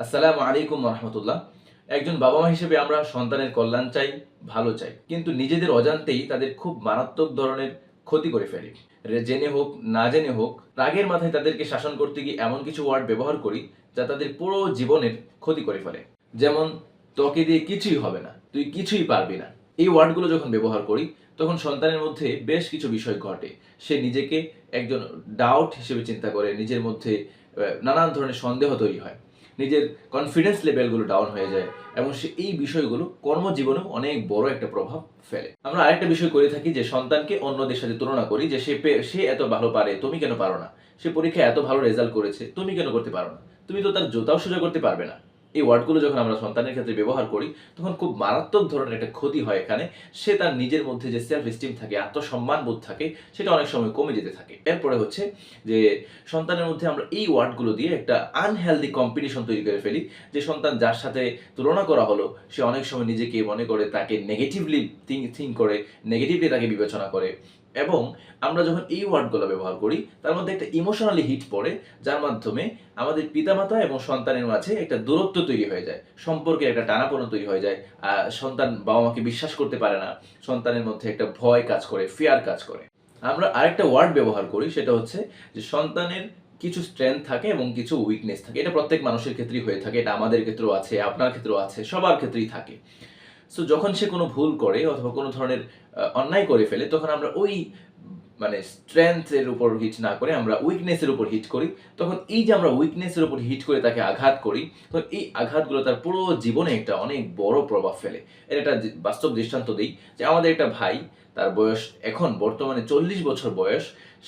আসসালামু আলাইকুম রহমতুল্লাহ। একজন বাবা মা হিসেবে আমরা সন্তানের কল্যাণ চাই, ভালো চাই, কিন্তু নিজেদের অজান্তেই তাদের খুব মারাত্মক ধরনের ক্ষতি করে ফেলি। জেনে হোক না জেনে হোক, রাগের মাথায় তাদেরকে শাসন করতে গিয়ে এমন কিছু ওয়ার্ড ব্যবহার করি যা তাদের পুরো জীবনের ক্ষতি করে ফেলে। যেমন, তোকে দিয়ে কিছুই হবে না, তুই কিছুই পারবি না। এই ওয়ার্ডগুলো যখন ব্যবহার করি তখন সন্তানের মধ্যে বেশ কিছু বিষয় ঘটে। সে নিজেকে একজন ডাউট হিসেবে চিন্তা করে, নিজের মধ্যে নানান ধরনের সন্দেহ তৈরি হয়, নিজের কনফিডেন্স লেভেলগুলো ডাউন হয়ে যায় এবং সে এই বিষয়গুলো কর্মজীবনেও অনেক বড় একটা প্রভাব ফেলে। আমরা আরেকটা বিষয় করে থাকি যে সন্তানকে অন্যদের সাথে তুলনা করি, যে সে এত ভালো পারে, তুমি কেন পারো না? সে পরীক্ষায় এত ভালো রেজাল্ট করেছে, তুমি কেন করতে পারো না? তুমি তো তার জুতাও সোজা করতে পারবে না। এই ওয়ার্ডগুলো যখন আমরা সন্তানের ক্ষেত্রে ব্যবহার করি তখন খুব মারাত্মক ধরনের একটা ক্ষতি হয় এখানে। সে তার নিজের মধ্যে যে সেলফ এস্টিম থাকে, আত্মসম্মান বোধ থাকে, সেটা অনেক সময় কমে যেতে থাকে। এরপরে হচ্ছে যে সন্তানের মধ্যে আমরা এই ওয়ার্ডগুলো দিয়ে একটা আনহেলদি কম্পিটিশন তৈরি করে ফেলি। যে সন্তান যার সাথে তুলনা করা হলো সে অনেক সময় নিজেকে মনে করে, তাকে নেগেটিভলি থিঙ্ক করে, নেগেটিভলি তাকে বিবেচনা করে। এবং আমরা যখন এই ওয়ার্ডগুলো ব্যবহার করি তার মধ্যে একটা ইমোশনালি হিট পড়ে, যার মাধ্যমে আমাদের পিতামাতা এবং সন্তানের মাঝে একটা দূরত্ব তৈরি হয়ে যায়, সম্পর্কের একটা টানাপোড়েন তৈরি হয়ে যায়। সন্তান বাবা মাকে বিশ্বাস করতে পারে না, সন্তানের মধ্যে একটা ভয় কাজ করে, ফিয়ার কাজ করে। আমরা আরেকটা ওয়ার্ড ব্যবহার করি, সেটা হচ্ছে যে সন্তানের কিছু স্ট্রেংথ থাকে এবং কিছু উইকনেস থাকে। এটা প্রত্যেক মানুষের ক্ষেত্রেই হয়ে থাকে, এটা আমাদের ক্ষেত্রেও আছে, আপনার ক্ষেত্রেও আছে, সবার ক্ষেত্রেই থাকে। সো যখন সে কোনো ভুল করে অথবা কোনো ধরনের অন্যায় করে ফেলে, তখন আমরা ওই মানে স্ট্রেংথের উপর হিট না করে আমরা উইকনেসের উপর হিট করি। তখন এই যে আমরা উইকনেসের উপর হিট করে তাকে আঘাত করি, তখন এই আঘাতগুলো তার পুরো জীবনে একটা অনেক বড় প্রভাব ফেলে। এর একটা বাস্তব দৃষ্টান্ত দিই, যে আমাদের একটা ভাই, তার বয়স এখন বর্তমানে 40 বছর বয়স।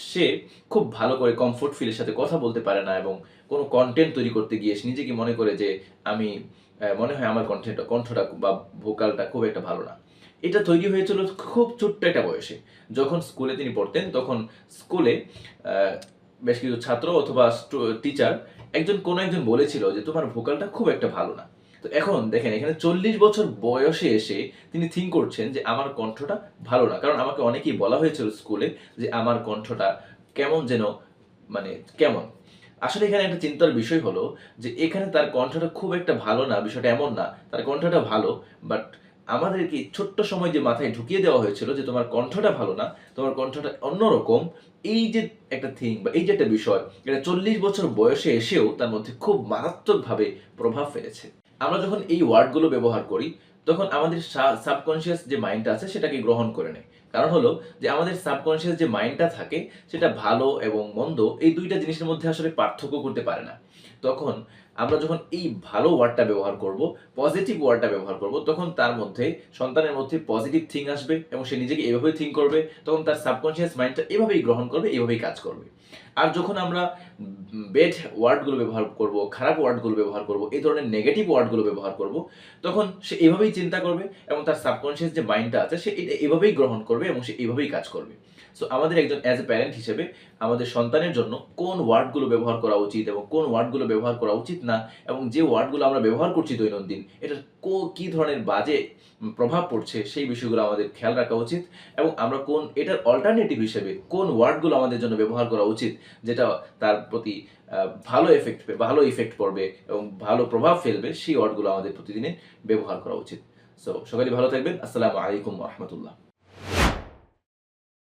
সে খুব ভালো করে কমফোর্ট ফিলের সাথে কথা বলতে পারে না এবং কোনো কন্টেন্ট তৈরি করতে গিয়ে সে নিজেকে মনে করে যে আমি মনে হয় আমার কণ্ঠটা বা ভোকালটা খুব একটা ভালো না। এটা তৈরি হয়েছিল খুব ছোট্ট একটা বয়সে। যখন স্কুলে তিনি পড়তেন তখন স্কুলে আহ, বেশ কিছু ছাত্র অথবা টিচার কোনো একজন বলেছিল যে তোমার ভোকালটা খুব একটা ভালো না। তো এখন দেখেন, এখানে 40 বছর বয়সে এসে তিনি থিঙ্ক করছেন যে আমার কণ্ঠটা ভালো না, কারণ আমাকে অনেকেই বলা হয়েছিল স্কুলে যে আমার কণ্ঠটা কেমন যেন, মানে কেমন। আসলে এখানে একটা চিন্তার বিষয় হলো যে এখানে তার কণ্ঠটা খুব একটা ভালো না, বিষয়টা এমন না, তার কণ্ঠটা ভালো। বাট আমাদেরকে ছোট্ট সময় যে মাথায় ঢুকিয়ে দেওয়া হয়েছিল যে তোমার কণ্ঠটা ভালো না, তোমার কণ্ঠটা অন্যরকম, এই যে একটা থিং বা এই যে একটা বিষয়, এটা 40 বছর বয়সে এসেও তার মধ্যে খুব মারাত্মকভাবে প্রভাব ফেলেছে। আমরা যখন এই ওয়ার্ডগুলো ব্যবহার করি তখন আমাদের সাবকনশিয়াস যে মাইন্ডটা আছে সেটাকে গ্রহণ করে নেয়। কারণ হলো যে আমাদের সাবকনশিয়াস যে মাইন্ডটা থাকে সেটা ভালো এবং মন্দ এই দুইটা জিনিসের মধ্যে আসলে পার্থক্য করতে পারে না। তখন আমরা যখন এই ভালো ওয়ার্ডটা ব্যবহার করব, পজিটিভ ওয়ার্ডটা ব্যবহার করব, তখন তার মধ্যে, সন্তানের মধ্যে পজিটিভ থিং আসবে এবং সে নিজেকে এভাবেই থিঙ্ক করবে। তখন তার সাবকনশিয়াস মাইন্ডটা এভাবেই গ্রহণ করবে, এভাবেই কাজ করবে। আর যখন আমরা বেড ওয়ার্ডগুলো ব্যবহার করব, খারাপ ওয়ার্ডগুলো ব্যবহার করব, এই ধরনের নেগেটিভ ওয়ার্ডগুলো ব্যবহার করব, তখন সে এভাবেই চিন্তা করবে এবং তার সাবকনশিয়াস যে মাইন্ডটা আছে সে এটা এভাবেই গ্রহণ করবে এবং সে এভাবেই কাজ করবে। সো আমাদের একজন অ্যাজ এ প্যারেন্ট হিসেবে আমাদের সন্তানের জন্য কোন ওয়ার্ডগুলো ব্যবহার করা উচিত এবং কোন ওয়ার্ডগুলো ব্যবহার করা উচিত না, এবং যে ওয়ার্ডগুলো আমরা ব্যবহার করছি দৈনন্দিন, এটার কি ধরনের বাজে প্রভাব পড়ছে সেই বিষয়গুলো আমাদের খেয়াল রাখা উচিত। এবং আমরা এটার অল্টারনেটিভ হিসেবে কোন ওয়ার্ডগুলো আমাদের জন্য ব্যবহার করা উচিত, যেটা তার প্রতি ভালো ইফেক্ট পড়বে এবং ভালো প্রভাব ফেলবে, সেই ওয়ার্ডগুলো আমাদের প্রতিদিনে ব্যবহার করা উচিত। সো সকালে ভালো থাকবেন। আসসালামু আলাইকুম রহমতুল্লাহ।